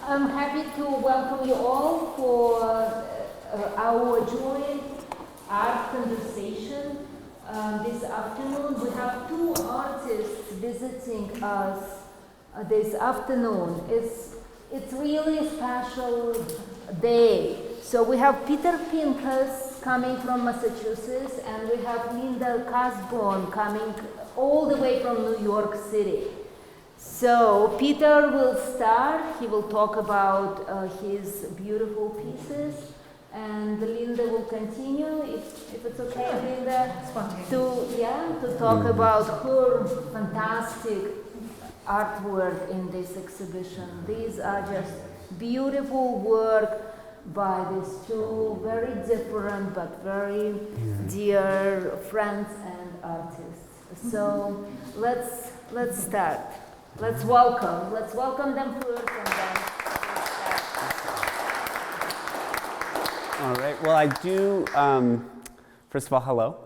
I'm happy to welcome you all for our joint art conversation this afternoon. We have two artists visiting us this afternoon. It's really a special day. So we have Peter Pincus coming from Massachusetts, and we have Linda Casborn coming all the way from New York City. So Peter will start. He will talk about his beautiful pieces, and Linda will continue, if it's okay, Linda, to talk about her fantastic artwork in this exhibition. These are just beautiful work by these two very different but very dear friends and artists. So let's start. Let's welcome them first, and then All right, well, I do, first of all, hello.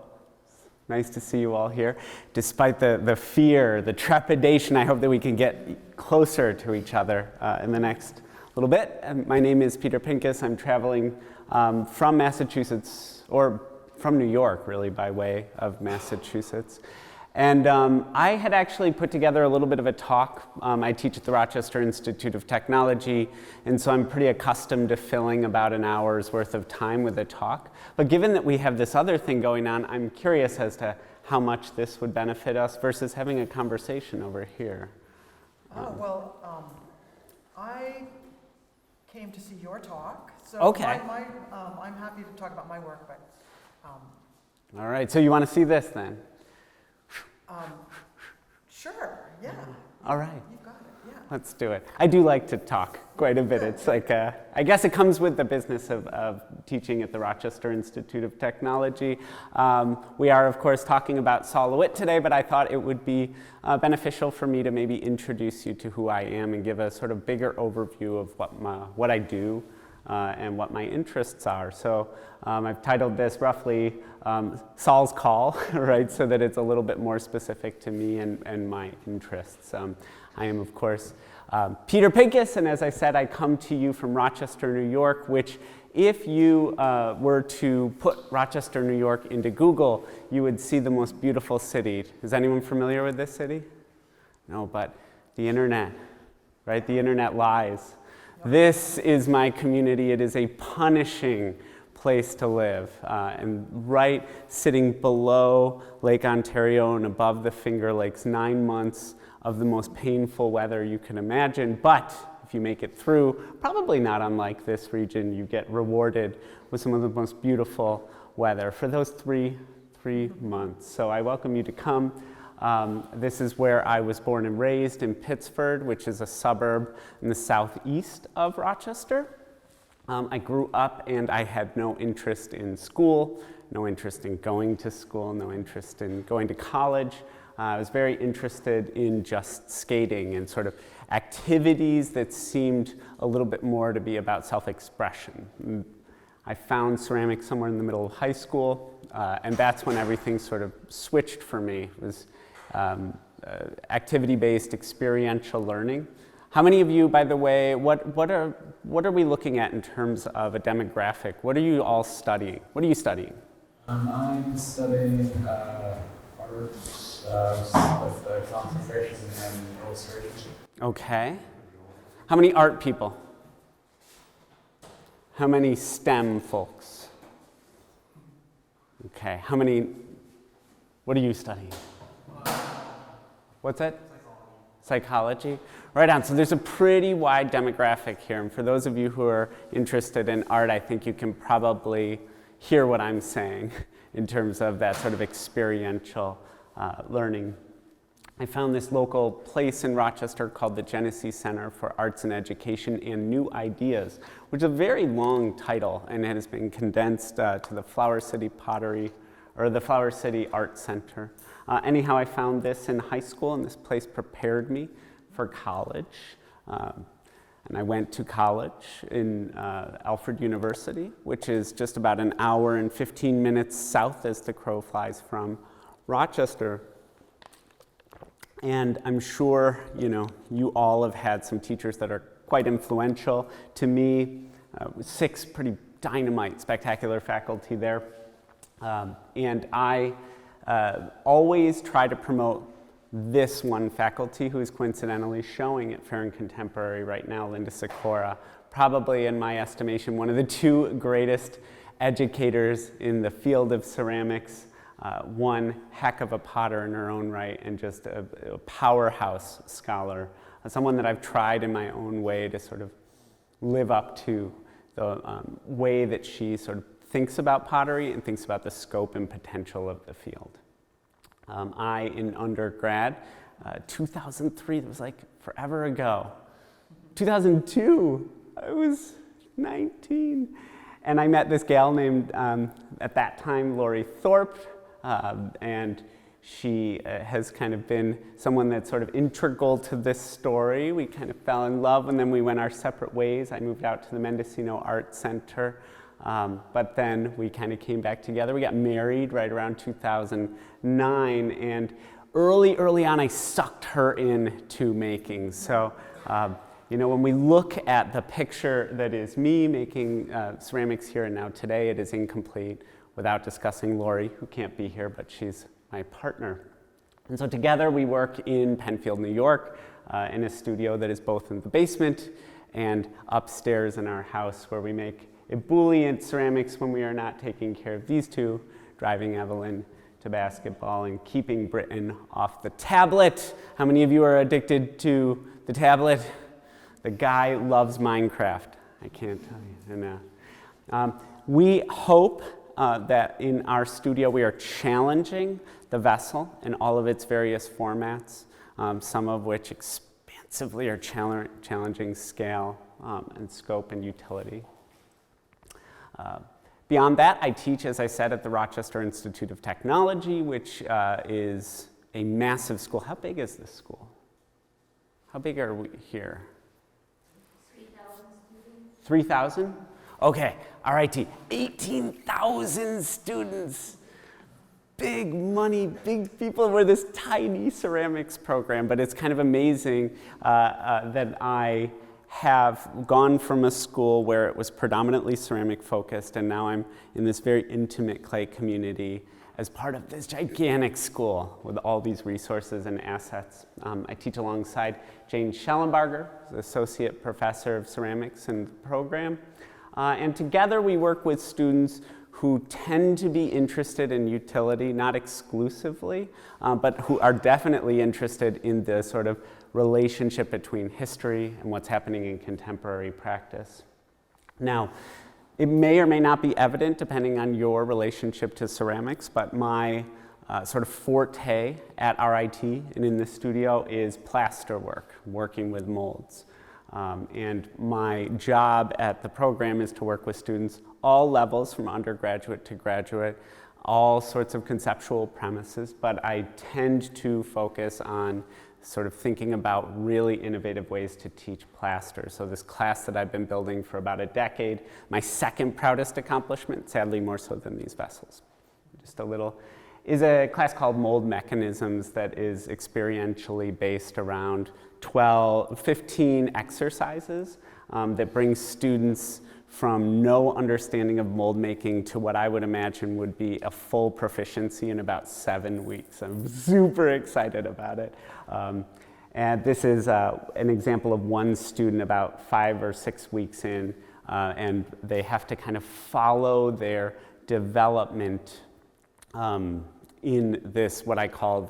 Nice to see you all here. Despite the fear, the trepidation, I hope that we can get closer to each other in the next little bit. My name is Peter Pincus. I'm traveling from Massachusetts, or from New York, really, by way of Massachusetts. And I had actually put together a little bit of a talk. I teach at the Rochester Institute of Technology, and so I'm pretty accustomed to filling about an hour's worth of time with a talk. But given that we have this other thing going on, I'm curious as to how much this would benefit us versus having a conversation over here. I came to see your talk, so okay. I'm happy to talk about my work, but... All right, so you want to see this then? Sure, yeah. All right. You've got it, yeah. Let's do it. I do like to talk quite a bit. It's like, I guess it comes with the business of teaching at the Rochester Institute of Technology. We are, of course, talking about Sol Lewitt today, but I thought it would be beneficial for me to maybe introduce you to who I am and give a sort of bigger overview of what I do and what my interests are. So I've titled this roughly Sol's Call, right, so that it's a little bit more specific to me and my interests. I am, of course, Peter Pincus, and as I said, I come to you from Rochester, New York, which if you were to put Rochester, New York into Google, you would see the most beautiful city. Is anyone familiar with this city? No, but the internet, right? The internet lies. This is my community. It is a punishing place to live, and right sitting below Lake Ontario and above the Finger Lakes, 9 months of the most painful weather you can imagine. But if you make it through, probably not unlike this region, you get rewarded with some of the most beautiful weather for those three months. So I welcome you to come. This is where I was born and raised, in Pittsford, which is a suburb in the southeast of Rochester. I grew up and I had no interest in school, no interest in going to school, no interest in going to college. I was very interested in just skating and sort of activities that seemed a little bit more to be about self-expression. I found ceramics somewhere in the middle of high school, and that's when everything sort of switched for me. It was activity-based experiential learning. How many of you, by the way, what are we looking at in terms of a demographic? What are you all studying? What are you studying? I'm studying arts with a concentration in illustration. Okay. How many art people? How many STEM folks? Okay. How many, what are you studying? What's that? Psychology. Right on. So there's a pretty wide demographic here. And for those of you who are interested in art, I think you can probably hear what I'm saying in terms of that sort of experiential learning. I found this local place in Rochester called the Genesee Center for Arts and Education and New Ideas, which is a very long title, and it has been condensed to the Flower City Pottery, or the Flower City Art Center. Anyhow, I found this in high school, and this place prepared me for college. And I went to college in Alfred University, which is just about an hour and 15 minutes south as the crow flies from Rochester. And I'm sure, you all have had some teachers that are quite influential. To me, 6 pretty dynamite, spectacular faculty there. And I always try to promote this one faculty who is coincidentally showing at Fair and Contemporary right now, Linda Sikora, probably in my estimation, one of the 2 greatest educators in the field of ceramics, one heck of a potter in her own right, and just a powerhouse scholar, someone that I've tried in my own way to sort of live up to the way that she sort of thinks about pottery and thinks about the scope and potential of the field. I, in undergrad, 2003, it was like forever ago. 2002, I was 19. And I met this gal named, at that time, Lori Thorpe, and she has kind of been someone that's sort of integral to this story. We kind of fell in love, and then we went our separate ways. I moved out to the Mendocino Art Center, but then we kind of came back together. We got married right around 2009, and early on, I sucked her into making. So, when we look at the picture that is me making ceramics here and now today, it is incomplete without discussing Lori, who can't be here, but she's my partner. And so together we work in Penfield, New York, in a studio that is both in the basement and upstairs in our house, where we make ebullient ceramics when we are not taking care of these 2, driving Evelyn to basketball and keeping Britain off the tablet. How many of you are addicted to the tablet? The guy loves Minecraft. I can't tell you enough. We hope that in our studio we are challenging the vessel in all of its various formats, some of which expansively are challenging scale and scope and utility. Beyond that, I teach, as I said, at the Rochester Institute of Technology, which is a massive school. How big is this school? How big are we here? 3,000 students. 3,000? Okay, RIT, 18,000 students. Big money, big people. We're this tiny ceramics program, but it's kind of amazing that I have gone from a school where it was predominantly ceramic focused, and now I'm in this very intimate clay community as part of this gigantic school with all these resources and assets. I teach alongside Jane Schellenbarger, Associate Professor of Ceramics in the program. And together we work with students who tend to be interested in utility, not exclusively, but who are definitely interested in the sort of relationship between history and what's happening in contemporary practice. Now, it may or may not be evident depending on your relationship to ceramics, but my sort of forte at RIT and in the studio is plaster work, working with molds. And my job at the program is to work with students all levels, from undergraduate to graduate, all sorts of conceptual premises, but I tend to focus on sort of thinking about really innovative ways to teach plaster. So this class that I've been building for about a decade, my second proudest accomplishment, sadly more so than these vessels, just a little, is a class called Mold Mechanisms that is experientially based around 15 exercises that brings students from no understanding of mold making to what I would imagine would be a full proficiency in about 7 weeks. I'm super excited about it. And this is an example of one student about 5 or 6 weeks in, and they have to kind of follow their development in this, what I call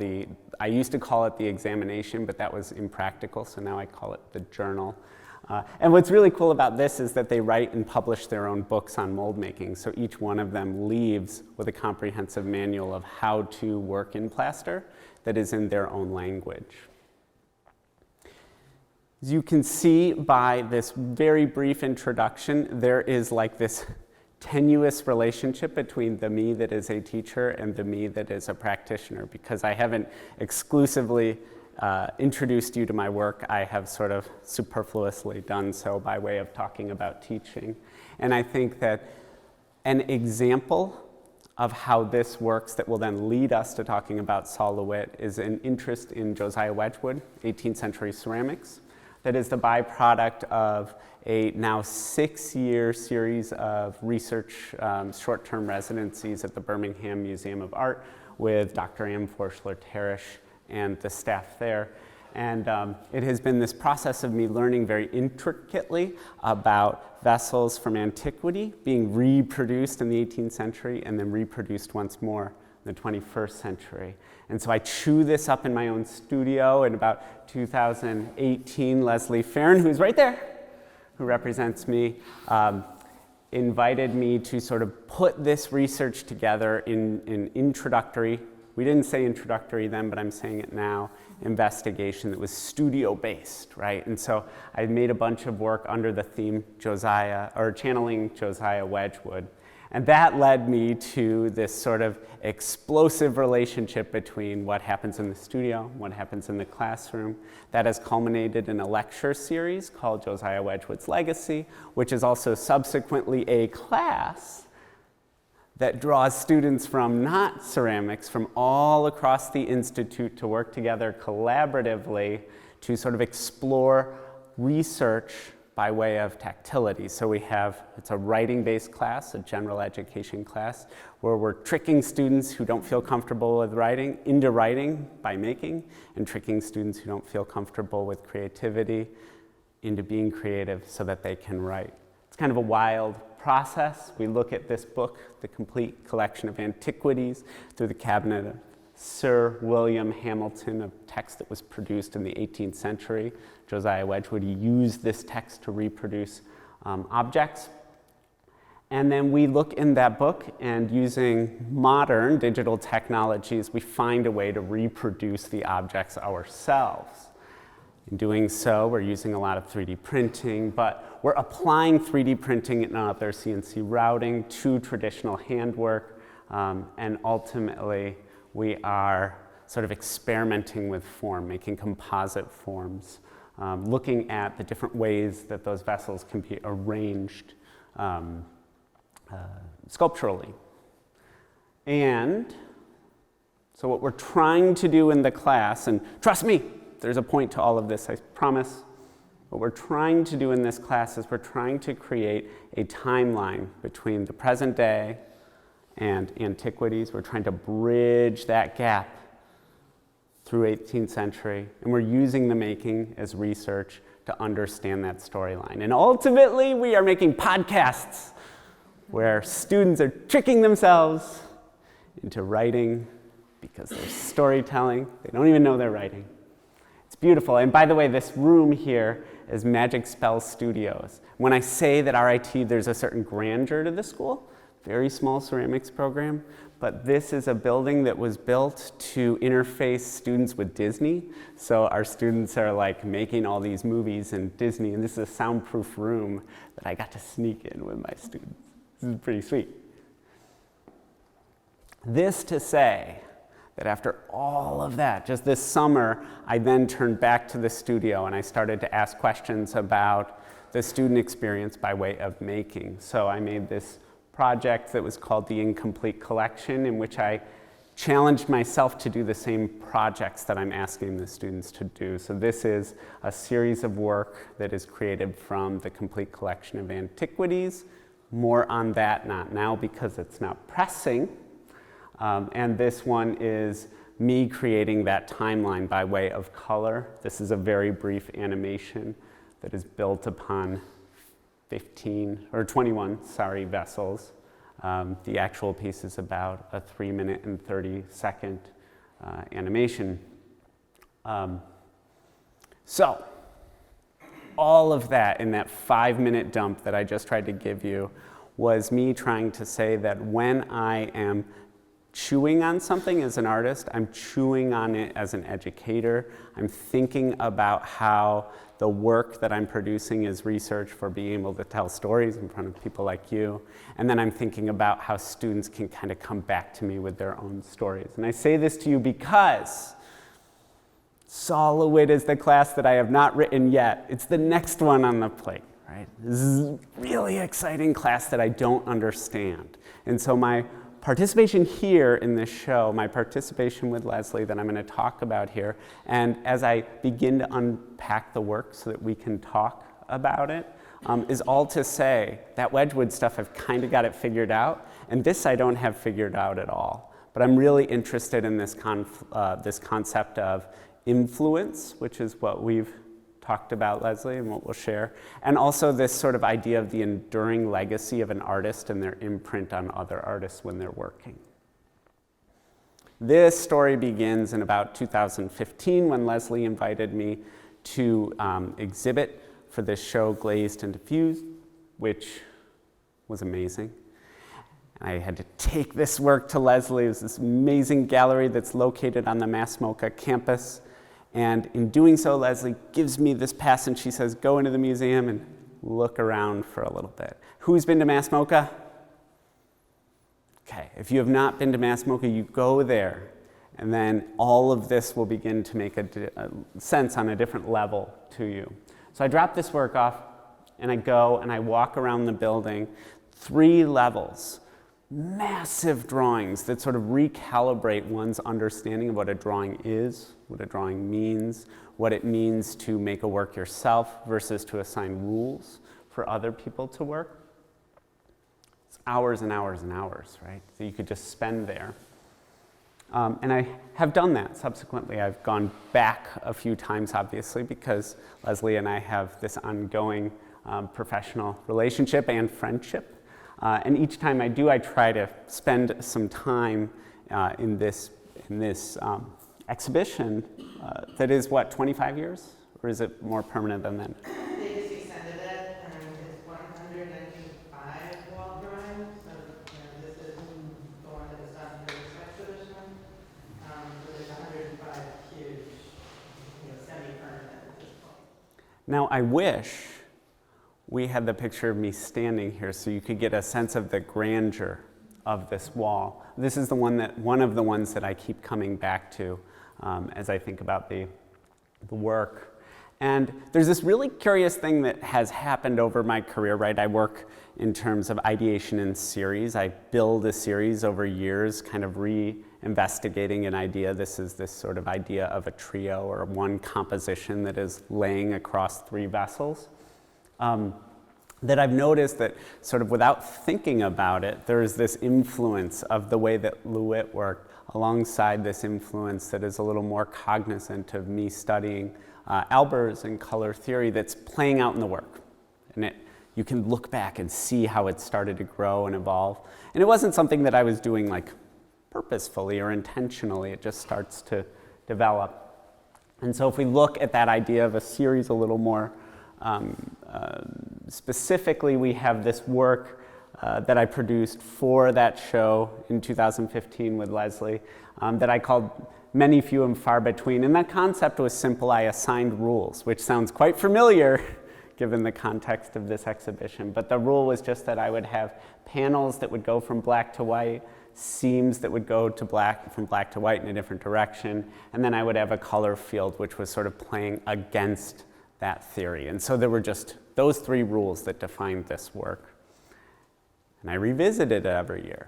I used to call it the examination, but that was impractical, so now I call it the journal. And what's really cool about this is that they write and publish their own books on mold making, so each one of them leaves with a comprehensive manual of how to work in plaster that is in their own language. As you can see by this very brief introduction, there is like this tenuous relationship between the me that is a teacher and the me that is a practitioner, because I haven't exclusively introduced you to my work. I have sort of superfluously done so by way of talking about teaching. And I think that an example of how this works that will then lead us to talking about Sol Lewitt is an interest in Josiah Wedgwood, 18th century ceramics, that is the byproduct of a now 6-year series of research short-term residencies at the Birmingham Museum of Art with Dr. Ann Forschler-Tarish and the staff there. And it has been this process of me learning very intricately about vessels from antiquity being reproduced in the 18th century and then reproduced once more in the 21st century. And so I chew this up in my own studio. In about 2018, Leslie Farron, who's right there, who represents me, invited me to sort of put this research together in an introductory, we didn't say introductory then, but I'm saying it now, investigation that was studio-based, right? And so I made a bunch of work under the theme channeling Josiah Wedgwood. And that led me to this sort of explosive relationship between what happens in the studio, what happens in the classroom. That has culminated in a lecture series called Josiah Wedgwood's Legacy, which is also subsequently a class that draws students from not ceramics, from all across the Institute to work together collaboratively to sort of explore research by way of tactility. So it's a writing-based class, a general education class, where we're tricking students who don't feel comfortable with writing into writing by making, and tricking students who don't feel comfortable with creativity into being creative so that they can write. It's kind of a wild process. We look at this book, The Complete Collection of Antiquities, through the cabinet of Sir William Hamilton, a text that was produced in the 18th century. Josiah Wedgwood used this text to reproduce objects. And then we look in that book, and using modern digital technologies, we find a way to reproduce the objects ourselves. In doing so, we're using a lot of 3D printing, but we're applying 3D printing and other CNC routing to traditional handwork, and ultimately we are sort of experimenting with form, making composite forms, looking at the different ways that those vessels can be arranged sculpturally. And so what we're trying to do in the class, and trust me, there's a point to all of this, I promise. What we're trying to do in this class is we're trying to create a timeline between the present day and antiquities. We're trying to bridge that gap through 18th century, and we're using the making as research to understand that storyline. And ultimately, we are making podcasts where students are tricking themselves into writing because they're storytelling. They don't even know they're writing. It's beautiful. And by the way, this room here is Magic Spell Studios. When I say that RIT, there's a certain grandeur to the school, very small ceramics program, but this is a building that was built to interface students with Disney. So our students are like making all these movies in Disney, and this is a soundproof room that I got to sneak in with my students. This is pretty sweet. This to say that after all of that, just this summer, I then turned back to the studio and I started to ask questions about the student experience by way of making. So I made this project that was called the Incomplete Collection, in which I challenged myself to do the same projects that I'm asking the students to do. So this is a series of work that is created from the Complete Collection of Antiquities. More on that, not now because it's not pressing. And this one is me creating that timeline by way of color. This is a very brief animation that is built upon 21 vessels. The actual piece is about a 3-minute and 30-second animation. So all of that in that 5-minute dump that I just tried to give you was me trying to say that when I am chewing on something as an artist, I'm chewing on it as an educator. I'm thinking about how the work that I'm producing is research for being able to tell stories in front of people like you. And then I'm thinking about how students can kind of come back to me with their own stories. And I say this to you because Sol Lewitt is the class that I have not written yet. It's the next one on the plate, right? This is a really exciting class that I don't understand. And so my participation here in this show, my participation with Leslie that I'm going to talk about here, and as I begin to unpack the work so that we can talk about it, is all to say that Wedgwood stuff I've kind of got it figured out, and this I don't have figured out at all. But I'm really interested in this concept of influence, which is what we've talked about, Leslie, and what we'll share, and also this sort of idea of the enduring legacy of an artist and their imprint on other artists when they're working. This story begins in about 2015 when Leslie invited me to exhibit for this show, Glazed and Diffused, which was amazing. I had to take this work to Leslie. It was this amazing gallery that's located on the MassMocha campus. And in doing so, Leslie gives me this pass and she says, go into the museum and look around for a little bit. Who's been to MassMocha? Okay, if you have not been to MassMocha, you go there. And then all of this will begin to make a sense on a different level to you. So I drop this work off and I go and I walk around the building, 3 levels. Massive drawings that sort of recalibrate one's understanding of what a drawing is, what a drawing means, what it means to make a work yourself versus to assign rules for other people to work. It's hours and hours and hours, right? That you could just spend there. And I have done that subsequently. I've gone back a few times, obviously, because Leslie and I have this ongoing professional relationship and friendship. And each time I do, I try to spend some time in this exhibition that is, what, 25 years? Or is it more permanent than that? They just extended it, and it's 195 wall drawings. So this is the one that was done for this exhibition. So there's 105 huge, semi-permanent at this point. Now, I wish we had the picture of me standing here so you could get a sense of the grandeur of this wall. This is one of the ones that I keep coming back to as I think about the work. And there's this really curious thing that has happened over my career, right? I work in terms of ideation in series. I build a series over years, kind of re-investigating an idea. This is this sort of idea of a trio or one composition that is laying across 3 vessels. That I've noticed that sort of without thinking about it, there's this influence of the way that Lewitt worked alongside this influence that is a little more cognizant of me studying Albers and color theory that's playing out in the work. And you can look back and see how it started to grow and evolve. And it wasn't something that I was doing like purposefully or intentionally. It just starts to develop. And so if we look at that idea of a series a little more specifically, we have this work that I produced for that show in 2015 with Leslie that I called Many, Few, and Far Between. And that concept was simple. I assigned rules, which sounds quite familiar given the context of this exhibition. But the rule was just that I would have panels that would go from black to white, seams that would go to from black to white in a different direction, and then I would have a color field which was sort of playing against that theory. And so there were just those 3 rules that defined this work. And I revisited it every year,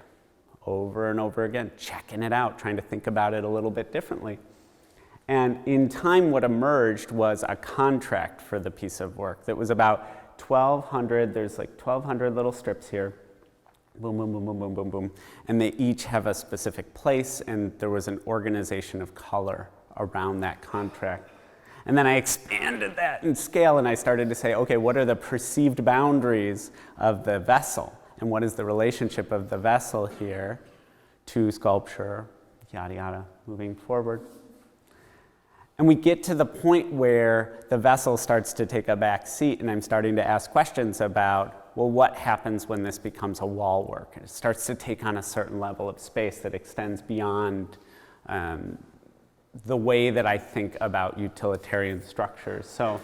over and over again, checking it out, trying to think about it a little bit differently. And in time, what emerged was a contract for the piece of work that was about 1,200, there's like 1,200 little strips here, boom, boom, boom, boom, boom, boom, boom. And they each have a specific place, and there was an organization of color around that contract. And then I expanded that in scale, and I started to say, okay, what are the perceived boundaries of the vessel? And what is the relationship of the vessel here to sculpture, yada, yada, moving forward. And we get to the point where the vessel starts to take a back seat, and I'm starting to ask questions about, well, what happens when this becomes a wall work? And it starts to take on a certain level of space that extends beyond the way that I think about utilitarian structures. So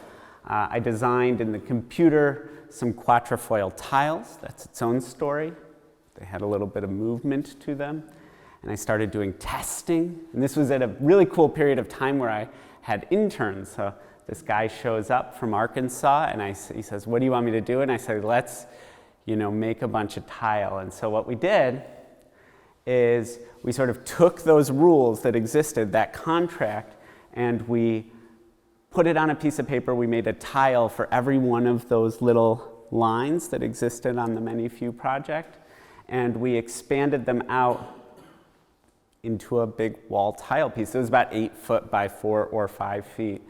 I designed in the computer some quatrefoil tiles. That's its own story. They had a little bit of movement to them. And I started doing testing. And this was at a really cool period of time where I had interns. So this guy shows up from Arkansas, and he says, what do you want me to do? And I said, let's make a bunch of tile. And so what we did is we sort of took those rules that existed, that contract, and we put it on a piece of paper. We made a tile for every one of those little lines that existed on the Many Few project, and we expanded them out into a big wall tile piece. It was about 8 foot by 4 or 5 feet.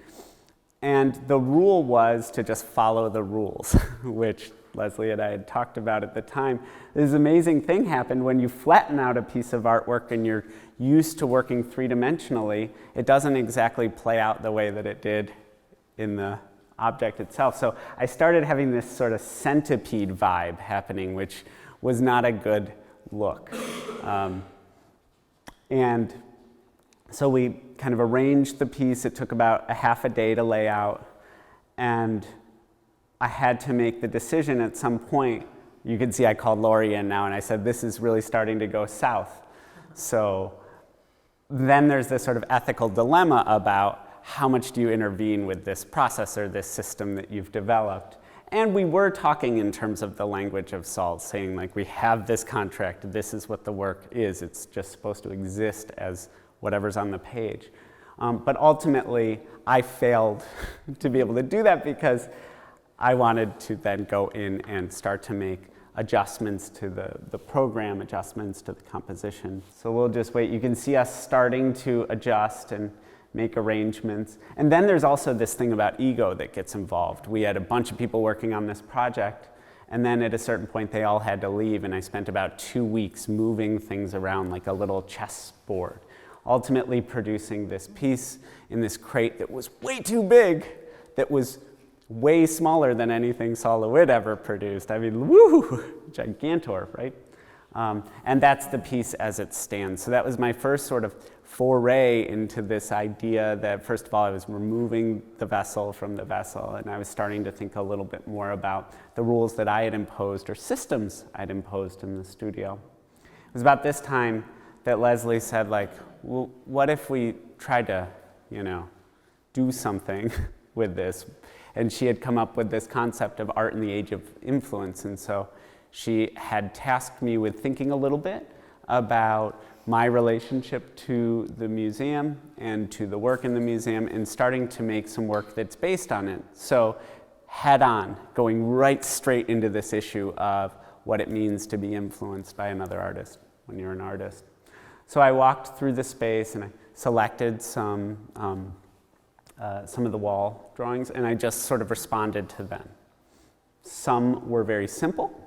And the rule was to just follow the rules, which Leslie and I had talked about at the time. This amazing thing happened when you flatten out a piece of artwork and you're used to working three-dimensionally, it doesn't exactly play out the way that it did in the object itself. So I started having this sort of centipede vibe happening, which was not a good look. And so we kind of arranged the piece. It took about a half a day to lay out, and I had to make the decision at some point. You can see I called Lori in now, and I said, this is really starting to go south. So then there's this sort of ethical dilemma about how much do you intervene with this process or this system that you've developed. And we were talking in terms of the language of Sol, saying like, we have this contract, this is what the work is, it's just supposed to exist as whatever's on the page. But ultimately, I failed to be able to do that because I wanted to then go in and start to make adjustments to the program, adjustments to the composition. So we'll just wait. You can see us starting to adjust and make arrangements. And then there's also this thing about ego that gets involved. We had a bunch of people working on this project, and then at a certain point they all had to leave, and I spent about 2 weeks moving things around like a little chessboard, ultimately producing this piece in this crate that was way too big, that was way smaller than anything Sol Lewitt ever produced. I mean, woo, gigantor, right? And that's the piece as it stands. So that was my first sort of foray into this idea that, first of all, I was removing the vessel from the vessel, and I was starting to think a little bit more about the rules that I had imposed or systems I'd imposed in the studio. It was about this time that Leslie said, like, well, what if we tried to, do something with this? And she had come up with this concept of art in the age of influence, and so she had tasked me with thinking a little bit about my relationship to the museum and to the work in the museum and starting to make some work that's based on it. So head on, going right straight into this issue of what it means to be influenced by another artist when you're an artist. So I walked through the space and I selected some of the wall drawings, and I just sort of responded to them. Some were very simple.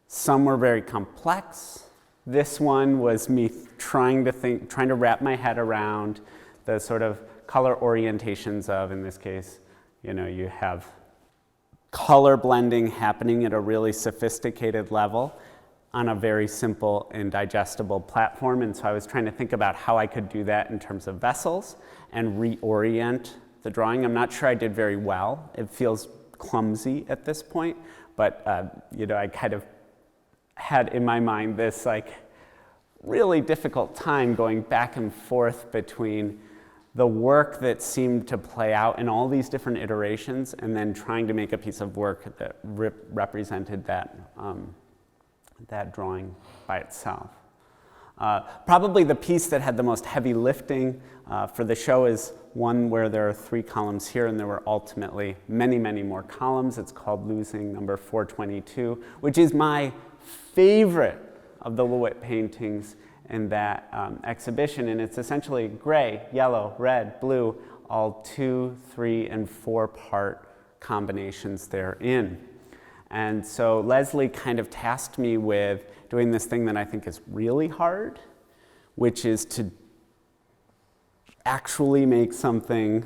Some were very complex. This one was me trying to wrap my head around the sort of color orientations of, in this case, you have color blending happening at a really sophisticated level on a very simple and digestible platform. And so I was trying to think about how I could do that in terms of vessels and reorient the drawing. I'm not sure I did very well. It feels clumsy at this point, but I kind of had in my mind this like really difficult time going back and forth between the work that seemed to play out in all these different iterations and then trying to make a piece of work that represented that drawing by itself. Probably the piece that had the most heavy lifting for the show is one where there are 3 columns here, and there were ultimately many, many more columns. It's called Losing Number 422, which is my favorite of the Lewitt paintings in that exhibition. And it's essentially gray, yellow, red, blue, all 2, 3, and 4 part combinations therein. And so Leslie kind of tasked me with doing this thing that I think is really hard, which is to actually make something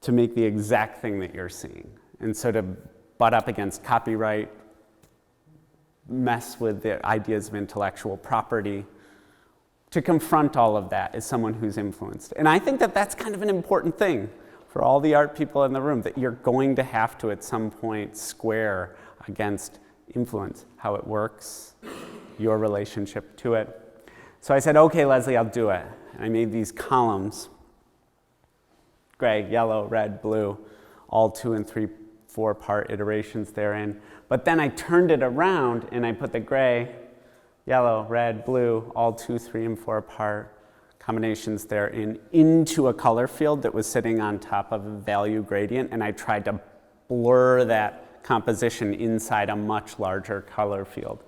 to make the exact thing that you're seeing. And so to butt up against copyright, mess with the ideas of intellectual property, to confront all of that as someone who's influenced. And I think that that's kind of an important thing for all the art people in the room, that you're going to have to at some point square against influence, how it works, your relationship to it. So I said, okay, Leslie, I'll do it. And I made these columns, gray, yellow, red, blue, all 2 and 3, 4 part iterations therein. But then I turned it around and I put the gray yellow, red, blue, all 2, 3, and 4 part combinations there into a color field that was sitting on top of a value gradient, and I tried to blur that composition inside a much larger color field.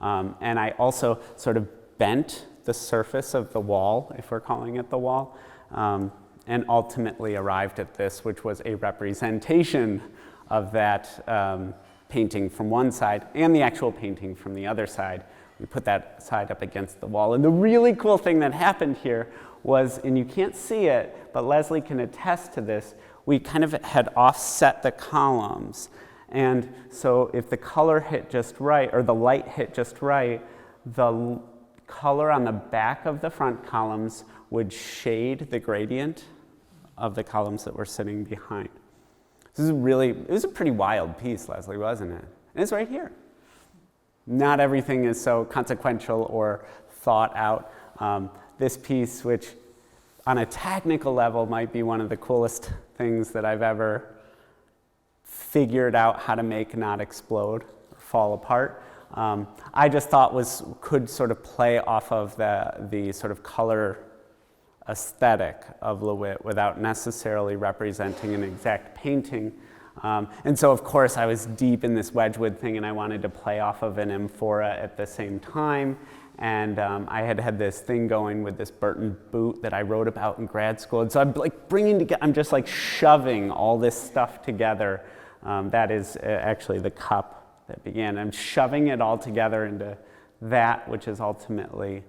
And I also sort of bent the surface of the wall, if we're calling it the wall, and ultimately arrived at this, which was a representation of that painting from one side and the actual painting from the other side. We put that side up against the wall. And the really cool thing that happened here was, and you can't see it, but Leslie can attest to this, we kind of had offset the columns. And so if the color hit just right, or the light hit just right, the color on the back of the front columns would shade the gradient of the columns that were sitting behind. This is really, it was a pretty wild piece, Leslie, wasn't it? And it's right here. Not everything is so consequential or thought out. This piece, which on a technical level might be one of the coolest things that I've ever figured out how to make not explode or fall apart, I just thought could sort of play off of the sort of color aesthetic of Lewitt without necessarily representing an exact painting. And so, of course, I was deep in this Wedgwood thing, and I wanted to play off of an amphora at the same time. And I had this thing going with this Burton boot that I wrote about in grad school. And so I'm like I'm just like shoving all this stuff together. That is actually the cup that began. I'm shoving it all together into that, which is ultimately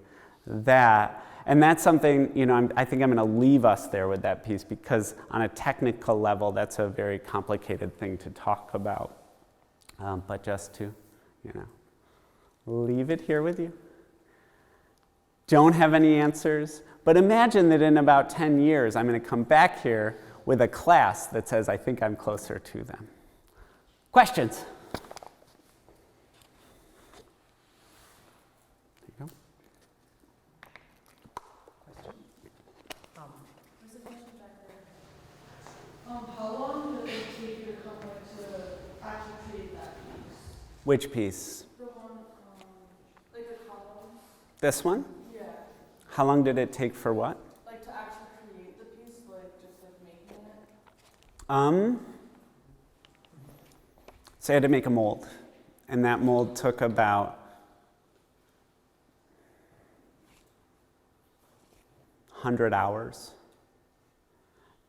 that. And that's something, I think I'm going to leave us there with that piece, because on a technical level, that's a very complicated thing to talk about. But just to, leave it here with you. Don't have any answers, but imagine that in about 10 years, I'm going to come back here with a class that says, I think I'm closer to them. Questions? How long did it take your company to actually create that piece? Which piece? The one, like the column? This one? Yeah. How long did it take for what? Like to actually create the piece, just making it? So I had to make a mold, and that mold took about 100 hours.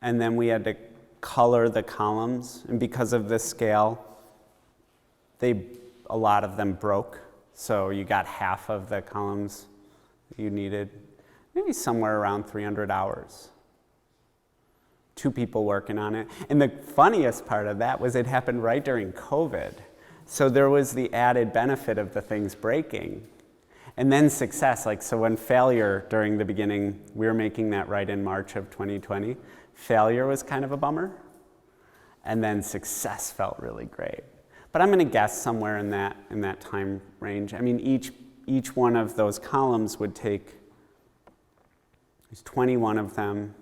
And then we had to color the columns, and because of this scale, a lot of them broke. So you got half of the columns you needed, maybe somewhere around 300 hours. 2 people working on it. And the funniest part of that was it happened right during COVID. So there was the added benefit of the things breaking. And then success, so when failure during the beginning, we were making that right in March of 2020, failure was kind of a bummer. And then success felt really great. But I'm going to guess somewhere in that time range. I mean, each one of those columns would take, there's 21 of them.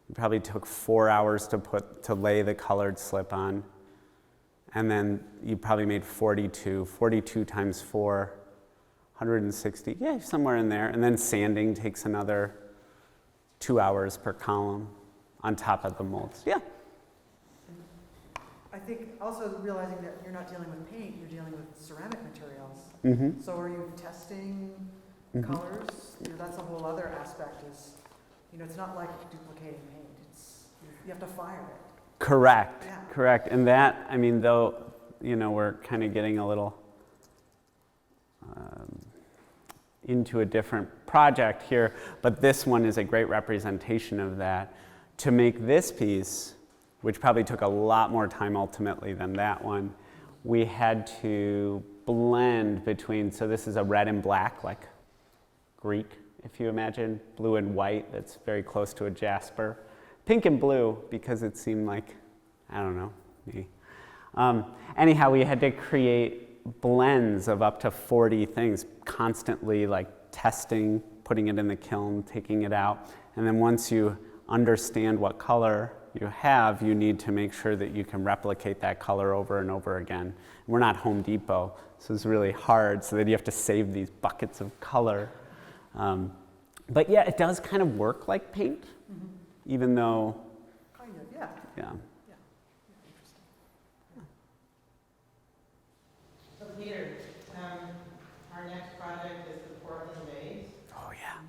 It probably took 4 hours to lay the colored slip on. And then you probably made 42 times 4, 160, yeah, somewhere in there. And then sanding takes another 2 hours per column on top of the molds. Yeah? I think also realizing that you're not dealing with paint, you're dealing with ceramic materials. Mm-hmm. So are you testing colors? That's a whole other aspect is, it's not like duplicating paint. You have to fire it. Correct, Yeah. correct. And that, though, we're kind of getting a little into a different project here, but this one is a great representation of that. To make this piece, which probably took a lot more time ultimately than that one, we had to blend between, so this is a red and black, like Greek, if you imagine, blue and white, that's very close to a jasper. Pink and blue, because it seemed like, I don't know, me. Anyhow, we had to create blends of up to 40 things, constantly testing, putting it in the kiln, taking it out. And then once you understand what color you have, you need to make sure that you can replicate that color over and over again. We're not Home Depot, so it's really hard, so that you have to save these buckets of color. But yeah, it does kind of work like paint, even though, Kind of, yeah. yeah. Yeah, interesting. So Peter, our next project is the Portland vase. Oh yeah.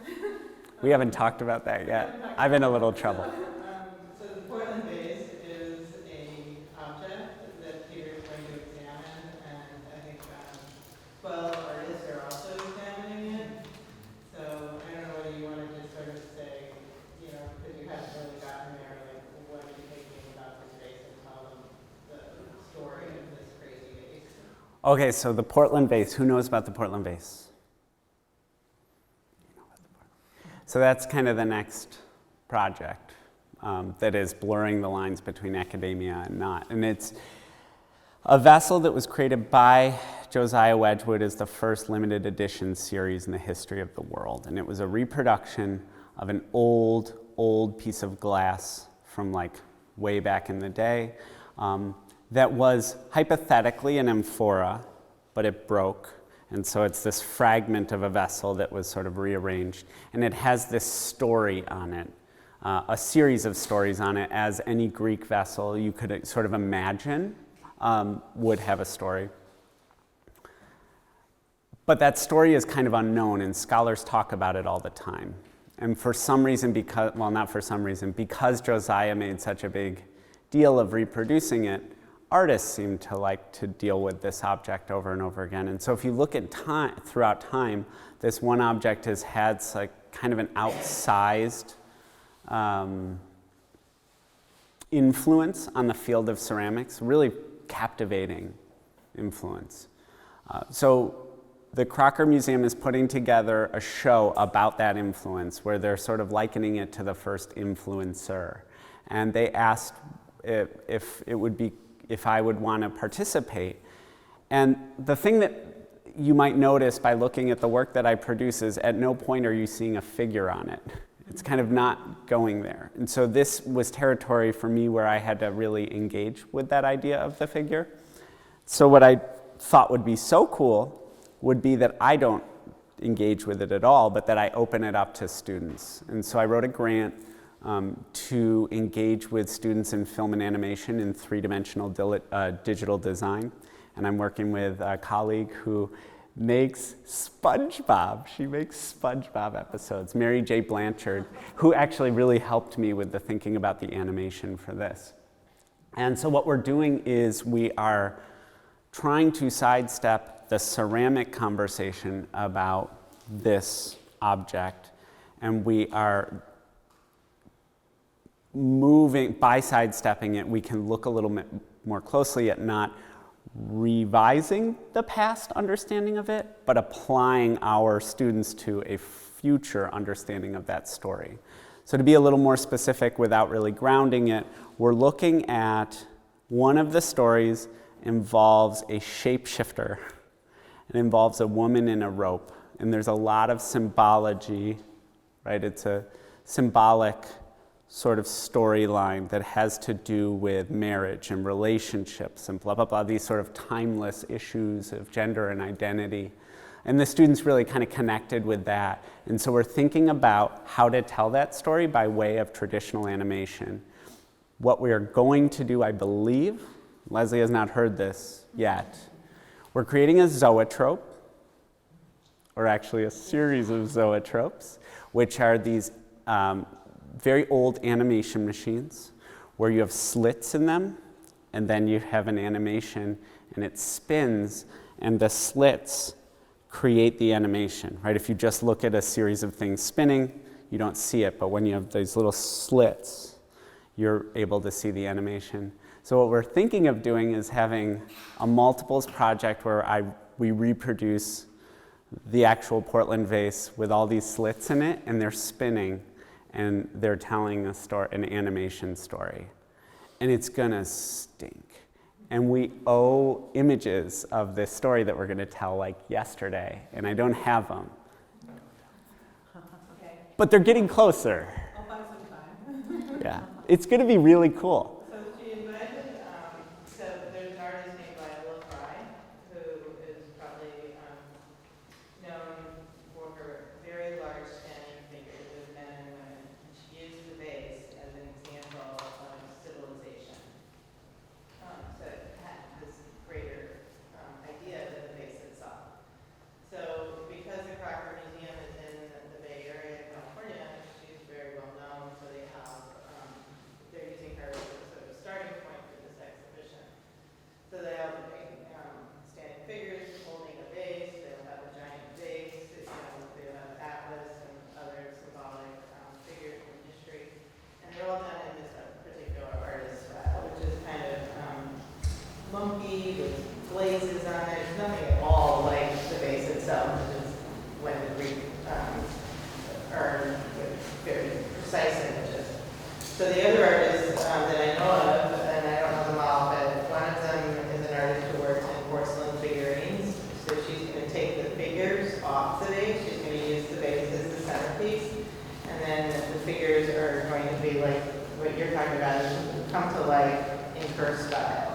I know. We haven't talked about that yet. I'm in a little trouble. So the Portland vase is a object that Peter's going to examine, and I think 12 artists are also examining it. So I don't know whether you want to just sort of say, because you haven't really gotten there, like, what are you thinking about this vase, and tell them the story of this crazy vase. Okay, so the Portland vase. Who knows about the Portland vase? So that's kind of the next project that is blurring the lines between academia and not. And it's a vessel that was created by Josiah Wedgwood as the first limited edition series in the history of the world. And it was a reproduction of an old piece of glass from like way back in the day that was hypothetically an amphora, but it broke. And so it's this fragment of a vessel that was sort of rearranged. And it has this story on it, a series of stories on it, as any Greek vessel you could sort of imagine would have a story. But that story is kind of unknown, and scholars talk about it all the time. And for some reason, not for some reason, because Josiah made such a big deal of reproducing it, artists seem to like to deal with this object over and over again. And so if you look at time, throughout time, this one object has had like kind of an outsized influence on the field of ceramics, really captivating influence. So the Crocker Museum is putting together a show about that influence, where they're sort of likening it to the first influencer. And they asked if I would want to participate. And the thing that you might notice by looking at the work that I produce is at no point are you seeing a figure on it. It's kind of not going there. And so this was territory for me where I had to really engage with that idea of the figure. So what I thought would be so cool would be that I don't engage with it at all, but that I open it up to students. And so I wrote a grant to engage with students in film and animation in three-dimensional digital design. And I'm working with a colleague who makes SpongeBob. She makes SpongeBob episodes, Mary J. Blanchard, who actually really helped me with the thinking about the animation for this. And so what we're doing is we are trying to sidestep the ceramic conversation about this object, and we are by sidestepping it, we can look a little bit more closely at not revising the past understanding of it, but applying our students to a future understanding of that story. So to be a little more specific without really grounding it, we're looking at one of the stories involves a shapeshifter. It involves a woman in a rope, and there's a lot of symbology, right? It's a symbolic sort of storyline that has to do with marriage and relationships and blah, blah, blah, these sort of timeless issues of gender and identity. And the students really kind of connected with that. And so we're thinking about how to tell that story by way of traditional animation. What we are going to do, I believe, Leslie has not heard this yet, we're creating a zoetrope, or actually a series of zoetropes, which are these very old animation machines where you have slits in them, and then you have an animation and it spins, and the slits create the animation, right? If you just look at a series of things spinning, you don't see it, but when you have these little slits, you're able to see the animation. So what we're thinking of doing is having a multiples project where we reproduce the actual Portland vase with all these slits in it, and they're spinning, and they're telling a story, an animation story. And it's gonna stink. And we owe images of this story that we're gonna tell like yesterday, and I don't have them. Okay. But they're getting closer. I'll buy some time. Yeah. It's going to be really cool. So she invited, so there's an artist named who is probably known for her very large standing figures of men and women. And she used the vase as an example of civilization. So it had this greater idea than the vase itself. So because the Crocker Museum is in the Bay Area, California, she's very well known, so they have, they're using her as a sort of starting point for this exhibition. So they have standing figures holding a vase, they'll have a giant vase, they'll have Atlas and other symbolic figures from history. And they're all done in this particular artist style, which is kind of lumpy with glazes on it. There's nothing at all like the vase itself, which is when the Greek are very precise images. So the other artists that I know of, and I don't know them all, but one of them is an artist who works in porcelain figurines. So she's going to take the figures off the vase. She's going to use the vase as the centerpiece. And then the figures are going to be like what you're talking about, is come to life in her style.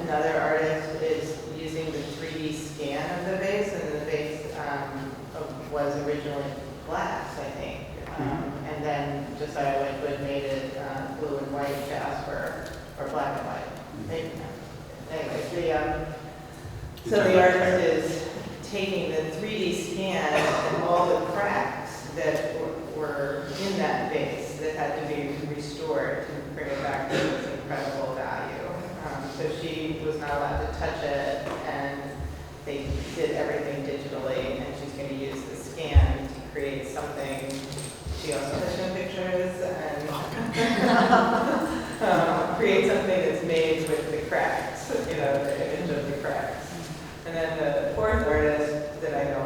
Another artist is using the 3D scan of the vase, and the vase was originally glass, I think. And then Josiah Wedgwood made it blue and white jasper, or black and white. Anyway, so the artist is taking the 3D scan and all the cracks that were in that vase that had to be restored to bring it back to its incredible value. So she was not allowed to touch it, and they did everything digitally, and she's going to use the scan to create something. She also took some pictures and create something that's made with the cracks, the image of the cracks. And then the fourth artist that I know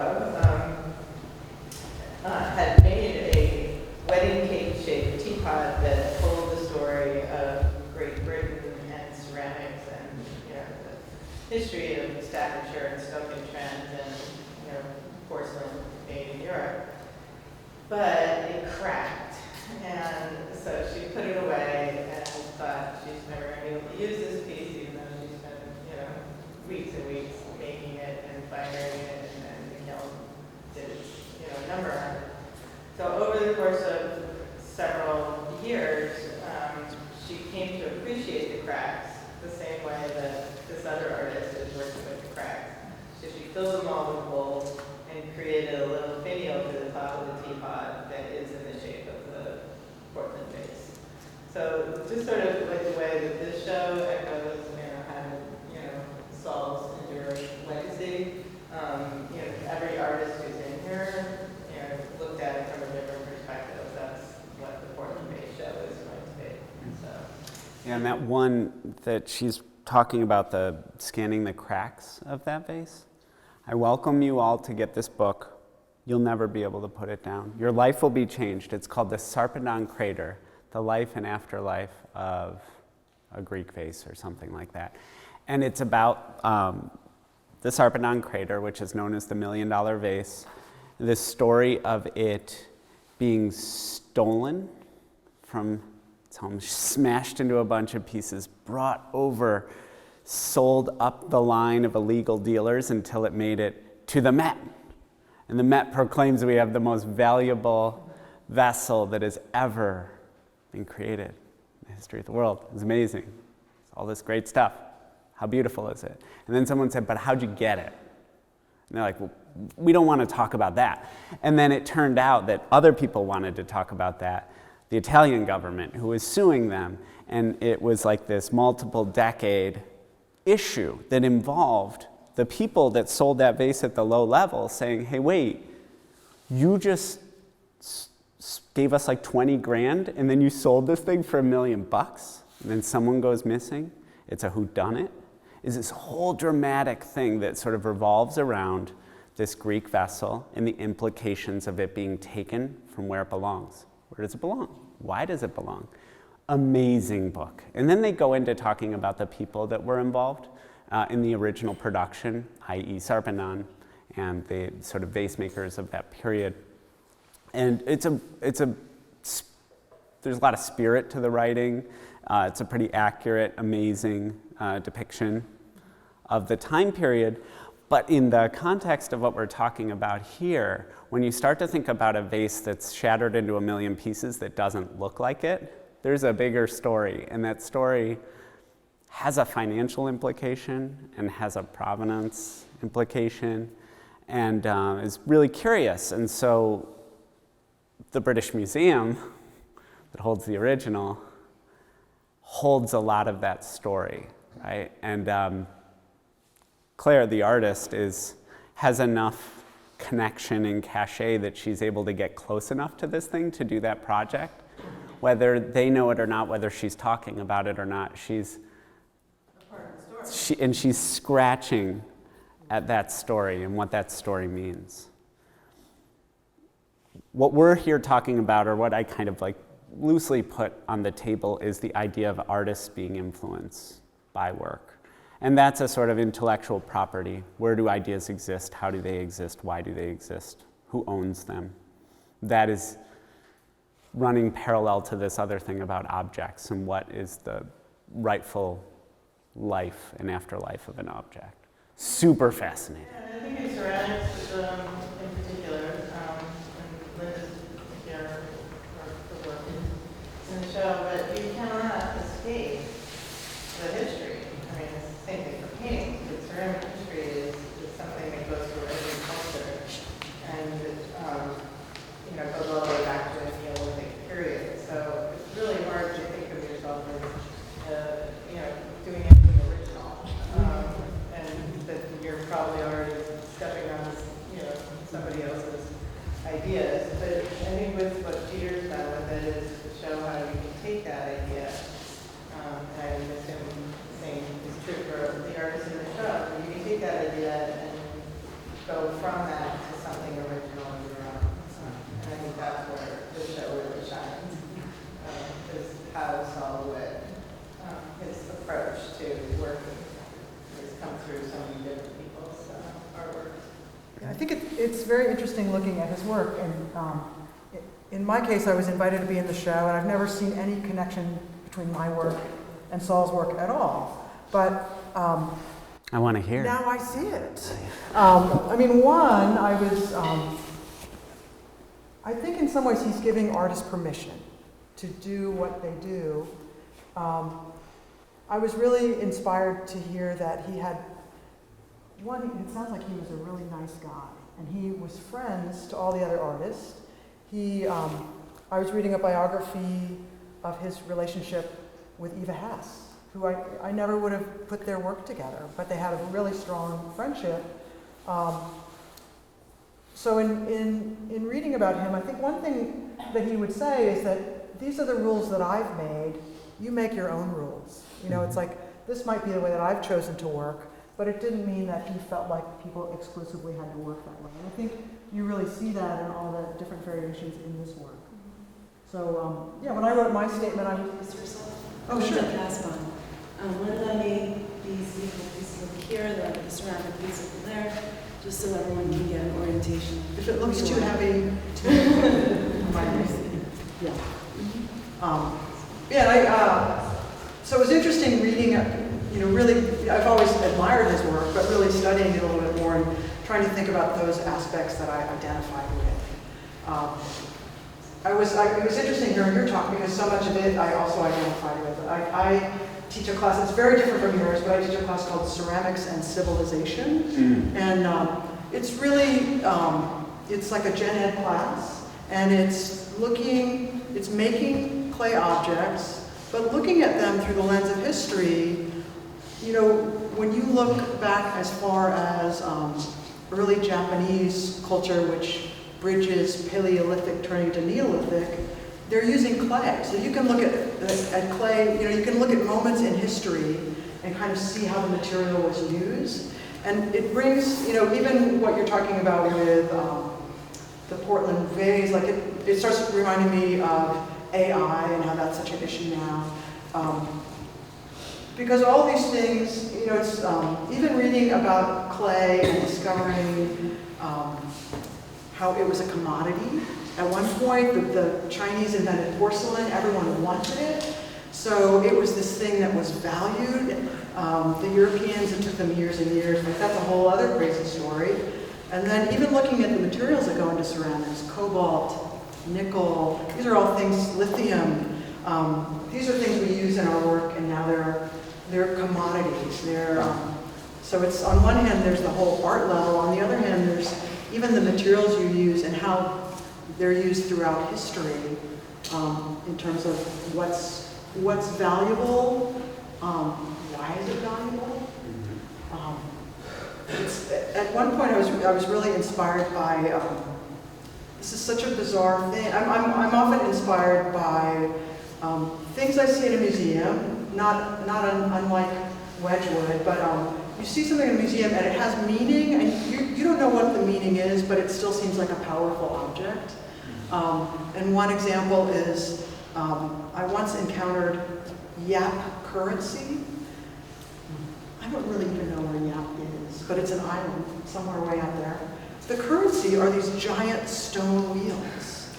of had made a wedding cake-shaped teapot that told the story of Great Britain and ceramics and the history of Staffordshire and Stoke-on-Trent and porcelain made in Europe. But it cracked, and so she put it away and thought she's never going to be able to use this piece, even though she spent weeks and weeks making it and firing it, and then the kiln did its number on it. So over the course of several years, she came to appreciate the cracks the same way that this other artist is working with the cracks. So she filled them all with gold and created a little finial to the top of the teapot that is in the shape of the Portland vase. So just sort of like the way that this show echoes, Sol's enduring legacy. Every artist who's in here, looked at it from a different perspective. That's what the Portland vase show is going to be. So. Yeah, and that one that she's talking about, the scanning the cracks of that vase. I welcome you all to get this book. You'll never be able to put it down. Your life will be changed. It's called The Sarpedon Crater, the life and afterlife of a Greek vase or something like that. And it's about the Sarpedon Crater, which is known as the $1 million vase, this story of it being stolen from its home, smashed into a bunch of pieces, brought over, sold up the line of illegal dealers until it made it to the Met. And the Met proclaims we have the most valuable vessel that has ever been created in the history of the world. It's amazing. It's all this great stuff. How beautiful is it? And then someone said, but how'd you get it? And they're like, well, we don't want to talk about that. And then it turned out that other people wanted to talk about that. The Italian government, who was suing them. And it was like this multiple decade issue that involved the people that sold that vase at the low level saying, hey, wait, you just gave us like 20 grand and then you sold this thing for $1 million and then someone goes missing. It's a whodunit. Is this whole dramatic thing that sort of revolves around this Greek vessel and the implications of it being taken from where it belongs. Where does it belong? Why does it belong? Amazing book. And then they go into talking about the people that were involved in the original production, i.e. Sarpedon, and the sort of vase makers of that period. And it's a there's a lot of spirit to the writing. It's a pretty accurate, amazing depiction of the time period. But in the context of what we're talking about here, when you start to think about a vase that's shattered into a million pieces that doesn't look like it, there's a bigger story. And that story has a financial implication and has a provenance implication and is really curious. And so the British Museum that holds the original holds a lot of that story, right? And Claire, the artist, has enough connection and cachet that she's able to get close enough to this thing to do that project. Whether they know it or not, whether she's talking about it or not, she's scratching at that story and what that story means. What we're here talking about, or what I kind of like loosely put on the table, is the idea of artists being influenced by work. And that's a sort of intellectual property. Where do ideas exist? How do they exist? Why do they exist? Who owns them? That is running parallel to this other thing about objects and what is the rightful life and afterlife of an object. Super fascinating. Yeah, and I think in ceramics in particular, and Linda's here for the work in the show, but you cannot escape the history. I mean, it's the same thing for paintings, but ceramic history is something that goes through every culture, and you know, goes all the way back to the Neolithic period. So it's really hard to think of yourself as, you know, doing anything original, and that you're probably already stepping on, you know, somebody else's ideas. But I think with what Peter's done with it is to show how you can take that idea, and I assume the same is true for the artists in the show. You can take that idea and go from that to something original of your own. And I think that's where the show really shines, is how Sol Lewitt, his approach to working has come through so many different people's artwork. Yeah, I think it's very interesting looking at his work. And in my case, I was invited to be in the show, and I've never seen any connection between my work and Sol's work at all. But I want to hear. now I see it. I mean, one, I think in some ways he's giving artists permission to do what they do. I was really inspired to hear that he had one, it sounds like he was a really nice guy, and he was friends to all the other artists. I was reading a biography of his relationship with Eva Hess, who I never would have put their work together, but they had a really strong friendship. So in reading about him, I think one thing that he would say is that these are the rules that I've made, you make your own rules. You know, it's like, this might be the way that I've chosen to work, but it didn't mean that he felt like people exclusively had to work that way. And I think you really see that in all the different variations in this work. So, yeah, when I wrote my statement, I was... Oh, sure. When I made these pieces over here, the ceramic piece over there, just so everyone can get an orientation. If it looks too heavy, yeah. So it was interesting reading, really, I've always admired his work, but really studying it a little bit more and trying to think about those aspects that I identified with. It was interesting hearing your talk because so much of it I also identified with. I teach a class that's very different from yours, but I teach a class called Ceramics and Civilization. And it's really, it's like a gen ed class, and it's making clay objects, but looking at them through the lens of history. You know, when you look back as far as early Japanese culture, which bridges Paleolithic turning to Neolithic, they're using clay. So you can look at clay, you can look at moments in history and kind of see how the material was used. And it brings, even what you're talking about with the Portland vase, like it starts reminding me of AI and how that's such an issue now. Because all these things, it's even reading about clay and discovering how it was a commodity At one point, the Chinese invented porcelain, everyone wanted it. So it was this thing that was valued. The Europeans, it took them years and years, but that's a whole other crazy story. And then even looking at the materials that go into ceramics, cobalt, nickel, these are all things, lithium, these are things we use in our work, and now they're commodities. So it's, on one hand, there's the whole art level. On the other hand, there's even the materials you use and how they're used throughout history in terms of what's valuable, why is it valuable? At one point, I was really inspired by. This is such a bizarre thing. I'm often inspired by things I see in a museum, not unlike Wedgwood, but you see something in a museum and it has meaning, and you don't know what the meaning is, but it still seems like a powerful object. And one example is I once encountered Yap currency. I don't really even know where Yap is, but it's an island somewhere way out there. The currency are these giant stone wheels.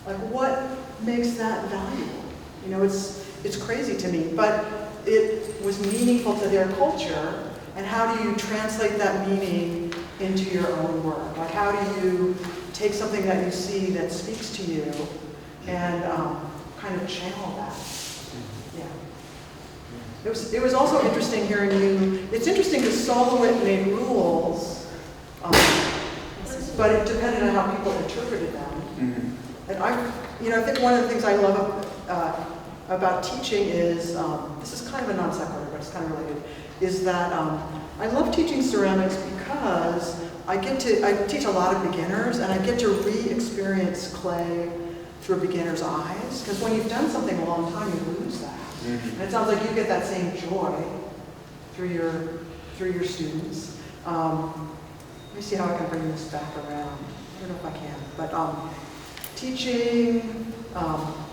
Like, what makes that valuable? You know, it's crazy to me, but it was meaningful to their culture. And how do you translate that meaning into your own work? Like, how do you take something that you see that speaks to you and kind of channel that? Yeah. It was also interesting hearing you. It's interesting because Sol Lewitt made rules, but it depended on how people interpreted them. And I think one of the things I love about teaching is, this is kind of a non sequitur, but it's kind of related, is that I love teaching ceramics because I teach a lot of beginners, and I get to re-experience clay through a beginner's eyes. Because when you've done something a long time, you lose that. And it sounds like you get that same joy through your students. Let me see how I can bring this back around. I don't know if I can, but teaching,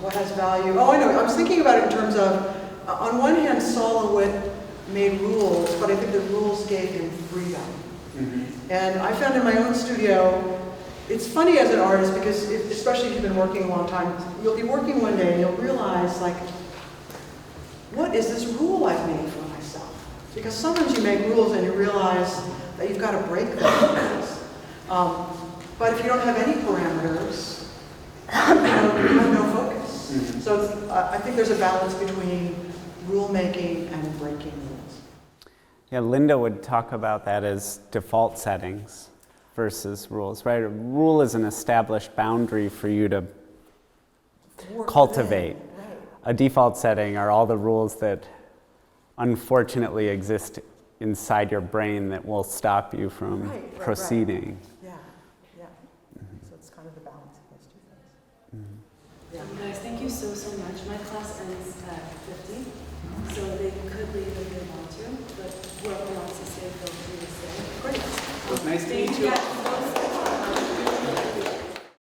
what has value. Oh, I know. I was thinking about it in terms of, on one hand, Sol Lewitt made rules, but I think the rules gave him freedom. And I found in my own studio, it's funny as an artist because, especially if you've been working a long time, you'll be working one day and you'll realize, like, what is this rule I've made for myself? Because sometimes you make rules and you realize that you've got to break those. But if you don't have any parameters, you have no focus. So I think there's a balance between rule making and breaking rules. Yeah, Linda would talk about that as default settings versus rules, right? A rule is an established boundary for you to cultivate. A default setting are all the rules that unfortunately exist inside your brain that will stop you from proceeding. Yeah. So it's kind of the balance of those two things. Guys, thank you so much. My class ends at 50, so they could leave if they want to, but whoever wants to stay, feel free to stay. Great. Nice to meet you.